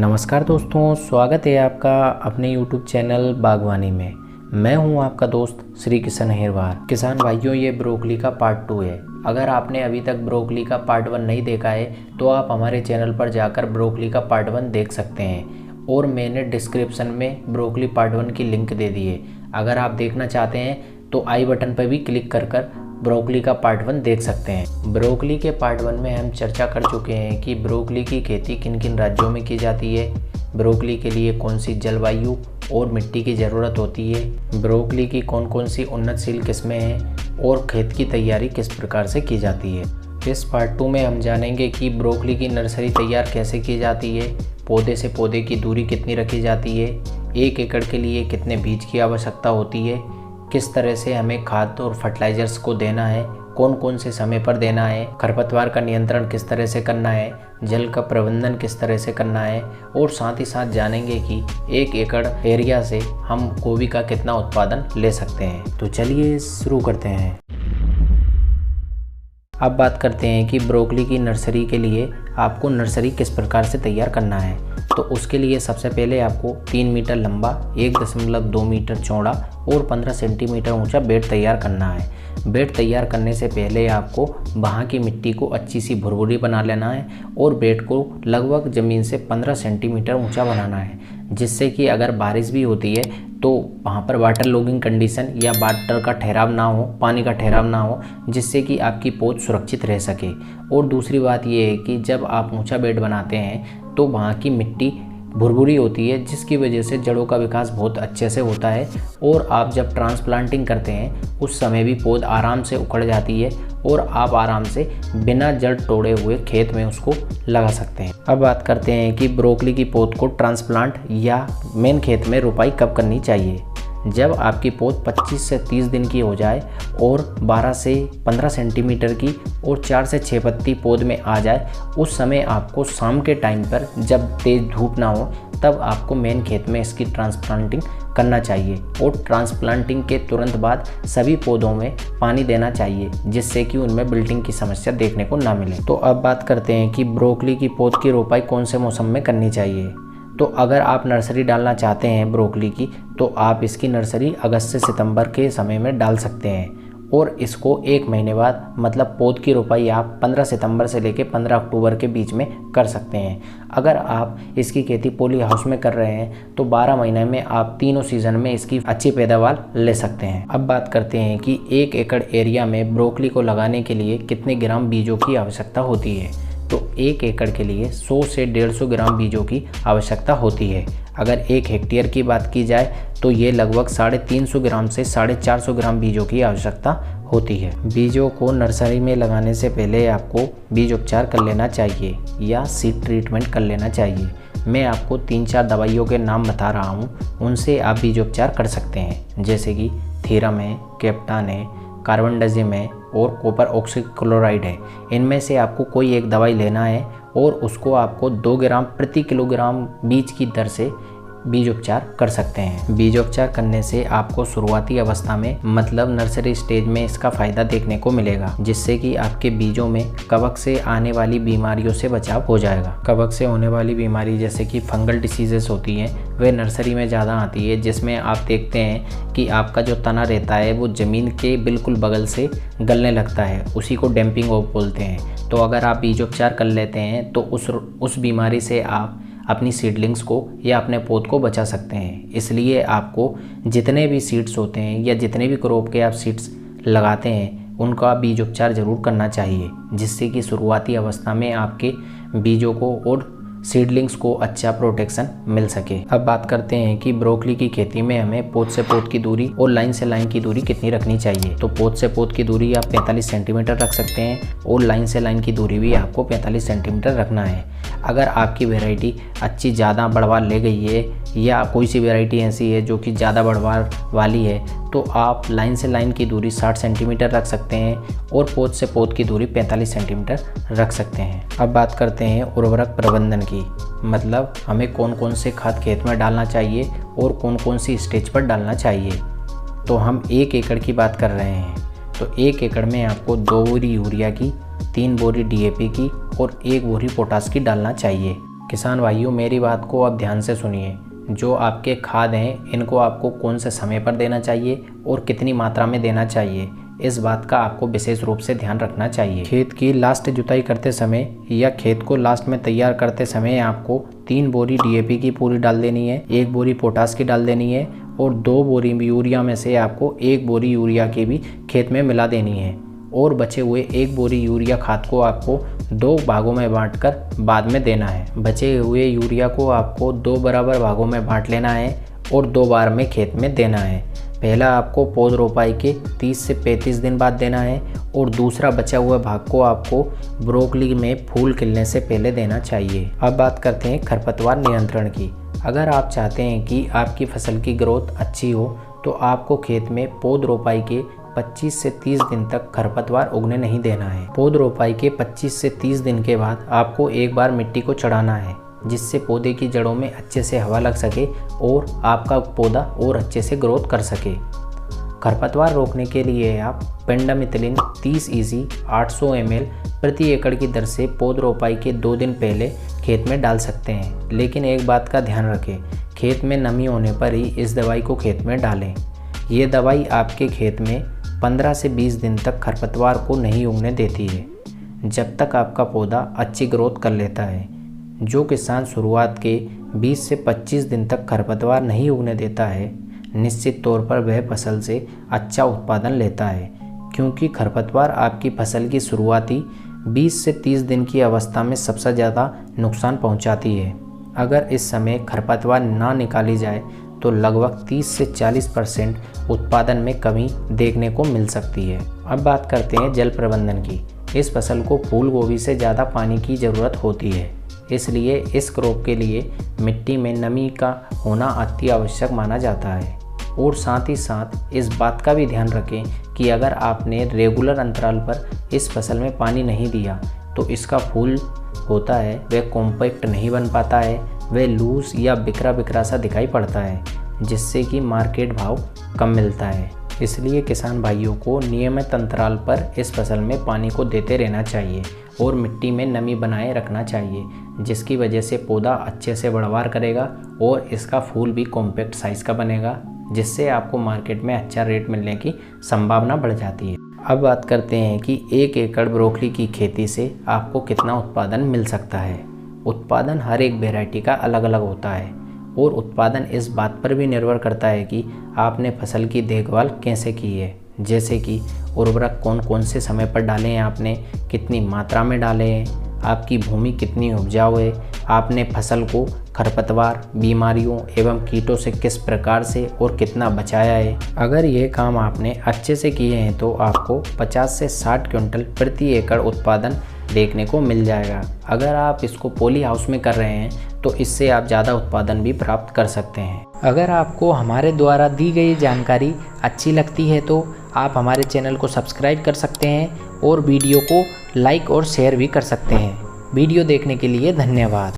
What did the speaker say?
नमस्कार दोस्तों, स्वागत है आपका अपने YouTube चैनल बागवानी में। मैं हूं आपका दोस्त श्री किशन हेरवार। किसान भाइयों, ये ब्रोकली का पार्ट 2 है। अगर आपने अभी तक ब्रोकली का पार्ट 1 नहीं देखा है तो आप हमारे चैनल पर जाकर ब्रोकली का पार्ट 1 देख सकते हैं और मैंने डिस्क्रिप्शन में ब्रोकली पार्ट 1 की लिंक दे दी है। अगर आप देखना चाहते हैं तो आई बटन पर भी क्लिक कर ब्रोकली का पार्ट 1 देख सकते हैं। ब्रोकली के पार्ट 1 में हम चर्चा कर चुके हैं कि ब्रोकली की खेती किन किन राज्यों में की जाती है, ब्रोकली के लिए कौन सी जलवायु और मिट्टी की ज़रूरत होती है, ब्रोकली की कौन कौन सी उन्नतशील किस्में हैं और खेत की तैयारी किस प्रकार से की जाती है। इस पार्ट 2 में हम जानेंगे कि ब्रोकली की नर्सरी तैयार कैसे की जाती है, पौधे से पौधे की दूरी कितनी रखी जाती है, 1 एकड़ के लिए कितने बीज की आवश्यकता होती है, किस तरह से हमें खाद और फर्टिलाइजर्स को देना है, कौन कौन से समय पर देना है, खरपतवार का नियंत्रण किस तरह से करना है, जल का प्रबंधन किस तरह से करना है और साथ ही साथ जानेंगे कि 1 एकड़ एरिया से हम गोभी का कितना उत्पादन ले सकते हैं। तो चलिए शुरू करते हैं। अब बात करते हैं कि ब्रोकली की नर्सरी के लिए आपको नर्सरी किस प्रकार से तैयार करना है। तो उसके लिए सबसे पहले आपको 3 मीटर लंबा, 1.2 मीटर चौड़ा और 15 सेंटीमीटर ऊंचा बेड तैयार करना है। बेड तैयार करने से पहले आपको वहाँ की मिट्टी को अच्छी सी भुरभुरी बना लेना है और बेड को लगभग ज़मीन से 15 सेंटीमीटर ऊंचा बनाना है, जिससे कि अगर बारिश भी होती है तो वहाँ पर वाटर लॉगिंग कंडीशन या वाटर का ठहराव ना हो, पानी का ठहराव ना हो, जिससे कि आपकी पौध सुरक्षित रह सके। और दूसरी बात ये है कि जब आप ऊंचा बेड बनाते हैं तो वहाँ की मिट्टी भुरभुरी होती है, जिसकी वजह से जड़ों का विकास बहुत अच्छे से होता है और आप जब ट्रांसप्लांटिंग करते हैं उस समय भी पौध आराम से उखड़ जाती है और आप आराम से बिना जड़ तोड़े हुए खेत में उसको लगा सकते हैं। अब बात करते हैं कि ब्रोकली की पौध को ट्रांसप्लांट या मेन खेत में रोपाई कब करनी चाहिए। जब आपकी पौध 25 से 30 दिन की हो जाए और 12 से 15 सेंटीमीटर की और 4 से 6 पत्ती पौध में आ जाए, उस समय आपको शाम के टाइम पर जब तेज़ धूप ना हो तब आपको मेन खेत में इसकी ट्रांसप्लांटिंग करना चाहिए। और ट्रांसप्लांटिंग के तुरंत बाद सभी पौधों में पानी देना चाहिए, जिससे कि उनमें विल्टिंग की समस्या देखने को ना मिले। तो अब बात करते हैं कि ब्रोकली की पौध की रोपाई कौन से मौसम में करनी चाहिए। तो अगर आप नर्सरी डालना चाहते हैं ब्रोकली की, तो आप इसकी नर्सरी अगस्त से सितंबर के समय में डाल सकते हैं और इसको 1 महीने बाद, मतलब पौध की रोपाई आप 15 सितंबर से लेकर 15 अक्टूबर के बीच में कर सकते हैं। अगर आप इसकी खेती पॉली हाउस में कर रहे हैं तो 12 महीने में आप तीनों सीज़न में इसकी अच्छी पैदावार ले सकते हैं। अब बात करते हैं कि 1 एकड़ एरिया में ब्रोकली को लगाने के लिए कितने ग्राम बीजों की आवश्यकता होती है। तो 1 एकड़ के लिए 100 से 150 ग्राम बीजों की आवश्यकता होती है। अगर 1 हेक्टेयर की बात की जाए तो ये लगभग 350 ग्राम से 450 ग्राम बीजों की आवश्यकता होती है। बीजों को नर्सरी में लगाने से पहले आपको बीज उपचार कर लेना चाहिए या सीड ट्रीटमेंट कर लेना चाहिए। मैं आपको 3-4 दवाइयों के नाम बता रहा हूँ, उनसे आप बीज उपचार कर सकते हैं, जैसे कि थीरम है, कैप्टान है, कार्बनडाजिम है और कॉपर ऑक्सीक्लोराइड है। इनमें से आपको कोई एक दवाई लेना है और उसको आपको 2 ग्राम प्रति किलोग्राम बीज की दर से बीज उपचार कर सकते हैं। बीज उपचार करने से आपको शुरुआती अवस्था में, मतलब नर्सरी स्टेज में, इसका फ़ायदा देखने को मिलेगा, जिससे कि आपके बीजों में कवक से आने वाली बीमारियों से बचाव हो जाएगा। कवक से होने वाली बीमारी जैसे कि फंगल डिसीजेस होती हैं, वे नर्सरी में ज़्यादा आती है, जिसमें आप देखते हैं कि आपका जो तना रहता है वो ज़मीन के बिल्कुल बगल से गलने लगता है, उसी को डैम्पिंग ऑफ बोलते हैं। तो अगर आप बीज उपचार कर लेते हैं तो उस बीमारी से आप अपनी सीडलिंग्स को या अपने पौध को बचा सकते हैं। इसलिए आपको जितने भी सीड्स होते हैं या जितने भी क्रॉप के आप सीड्स लगाते हैं उनका बीज उपचार ज़रूर करना चाहिए, जिससे कि शुरुआती अवस्था में आपके बीजों को और सीडलिंग्स को अच्छा प्रोटेक्शन मिल सके। अब बात करते हैं कि ब्रोकली की खेती में हमें पौध से पौध की दूरी और लाइन से लाइन की दूरी कितनी रखनी चाहिए। तो पौध से पौध की दूरी आप 45 सेंटीमीटर रख सकते हैं और लाइन से लाइन की दूरी भी आपको 45 सेंटीमीटर रखना है। अगर आपकी वैरायटी अच्छी ज़्यादा बढ़वार ले गई है या कोई सी वैरायटी ऐसी है जो कि ज़्यादा बढ़वार वाली है, तो आप लाइन से लाइन की दूरी 60 सेंटीमीटर रख सकते हैं और पौध से पौध की दूरी 45 सेंटीमीटर रख सकते हैं। अब बात करते हैं उर्वरक प्रबंधन की, मतलब हमें कौन कौन से खाद खेत में डालना चाहिए और कौन कौन सी स्टेज पर डालना चाहिए। तो हम 1 एकड़ की बात कर रहे हैं, तो 1 एकड़ में आपको 2 बोरी यूरिया की, 3 बोरी DAP की और 1 बोरी पोटास की डालना चाहिए। किसान भाइयों, मेरी बात को आप ध्यान से सुनिए। जो आपके खाद हैं इनको आपको कौन से समय पर देना चाहिए और कितनी मात्रा में देना चाहिए, इस बात का आपको विशेष रूप से ध्यान रखना चाहिए। खेत की लास्ट जुताई करते समय या खेत को लास्ट में तैयार करते समय आपको 3 बोरी DAP की पूरी डाल देनी है, 1 बोरी पोटास की डाल देनी है और 2 बोरी यूरिया में से आपको 1 बोरी यूरिया की भी खेत में मिला देनी है। और बचे हुए 1 बोरी यूरिया खाद को आपको 2 भागों में बांटकर बाद में देना है। बचे हुए यूरिया को आपको 2 बराबर भागों में बांट लेना है और 2 बार में खेत में देना है। पहला आपको पौध रोपाई के 30 से 35 दिन बाद देना है और दूसरा बचा हुआ भाग को आपको ब्रोकली में फूल खिलने से पहले देना चाहिए। अब बात करते हैं खरपतवार नियंत्रण की। अगर आप चाहते हैं कि आपकी फसल की ग्रोथ अच्छी हो तो आपको खेत में पौध रोपाई के 25 से 30 दिन तक खरपतवार उगने नहीं देना है। पौध रोपाई के 25 से 30 दिन के बाद आपको एक बार मिट्टी को चढ़ाना है, जिससे पौधे की जड़ों में अच्छे से हवा लग सके और आपका पौधा और अच्छे से ग्रोथ कर सके। खरपतवार रोकने के लिए आप पेंडामिथिलिन 30 EC 800 ml प्रति एकड़ की दर से पौध रोपाई के 2 दिन पहले खेत में डाल सकते हैं। लेकिन एक बात का ध्यान रखें, खेत में नमी होने पर ही इस दवाई को खेत में डालें। ये दवाई आपके खेत में 15 से 20 दिन तक खरपतवार को नहीं उगने देती है, जब तक आपका पौधा अच्छी ग्रोथ कर लेता है। जो किसान शुरुआत के 20 से 25 दिन तक खरपतवार नहीं उगने देता है, निश्चित तौर पर वह फसल से अच्छा उत्पादन लेता है, क्योंकि खरपतवार आपकी फसल की शुरुआती 20 से 30 दिन की अवस्था में सबसे ज़्यादा नुकसान पहुंचाती है। अगर इस समय खरपतवार ना निकाली जाए तो लगभग 30 से 40% उत्पादन में कमी देखने को मिल सकती है। अब बात करते हैं जल प्रबंधन की। इस फसल को फूल गोभी से ज़्यादा पानी की ज़रूरत होती है, इसलिए इस क्रॉप के लिए मिट्टी में नमी का होना अति आवश्यक माना जाता है। और साथ ही साथ इस बात का भी ध्यान रखें कि अगर आपने रेगुलर अंतराल पर इस फसल में पानी नहीं दिया तो इसका फूल होता है वह कॉम्पैक्ट नहीं बन पाता है, वह लूज या बिखरा बिखरा सा दिखाई पड़ता है, जिससे कि मार्केट भाव कम मिलता है। इसलिए किसान भाइयों को नियमित अंतराल पर इस फसल में पानी को देते रहना चाहिए और मिट्टी में नमी बनाए रखना चाहिए, जिसकी वजह से पौधा अच्छे से बढ़वार करेगा और इसका फूल भी कॉम्पैक्ट साइज़ का बनेगा, जिससे आपको मार्केट में अच्छा रेट मिलने की संभावना बढ़ जाती है। अब बात करते हैं कि 1 एकड़ ब्रोकली की खेती से आपको कितना उत्पादन मिल सकता है। उत्पादन हर एक वैरायटी का अलग अलग होता है और उत्पादन इस बात पर भी निर्भर करता है कि आपने फसल की देखभाल कैसे की है, जैसे कि उर्वरक कौन कौन से समय पर डाले हैं आपने, कितनी मात्रा में डाले हैं, आपकी भूमि कितनी उपजाऊ है, आपने फसल को खरपतवार, बीमारियों एवं कीटों से किस प्रकार से और कितना बचाया है। अगर ये काम आपने अच्छे से किए हैं तो आपको 50 से 60 क्विंटल प्रति एकड़ उत्पादन देखने को मिल जाएगा। अगर आप इसको पॉली हाउस में कर रहे हैं तो इससे आप ज़्यादा उत्पादन भी प्राप्त कर सकते हैं। अगर आपको हमारे द्वारा दी गई जानकारी अच्छी लगती है तो आप हमारे चैनल को सब्सक्राइब कर सकते हैं और वीडियो को लाइक और शेयर भी कर सकते हैं। वीडियो देखने के लिए धन्यवाद।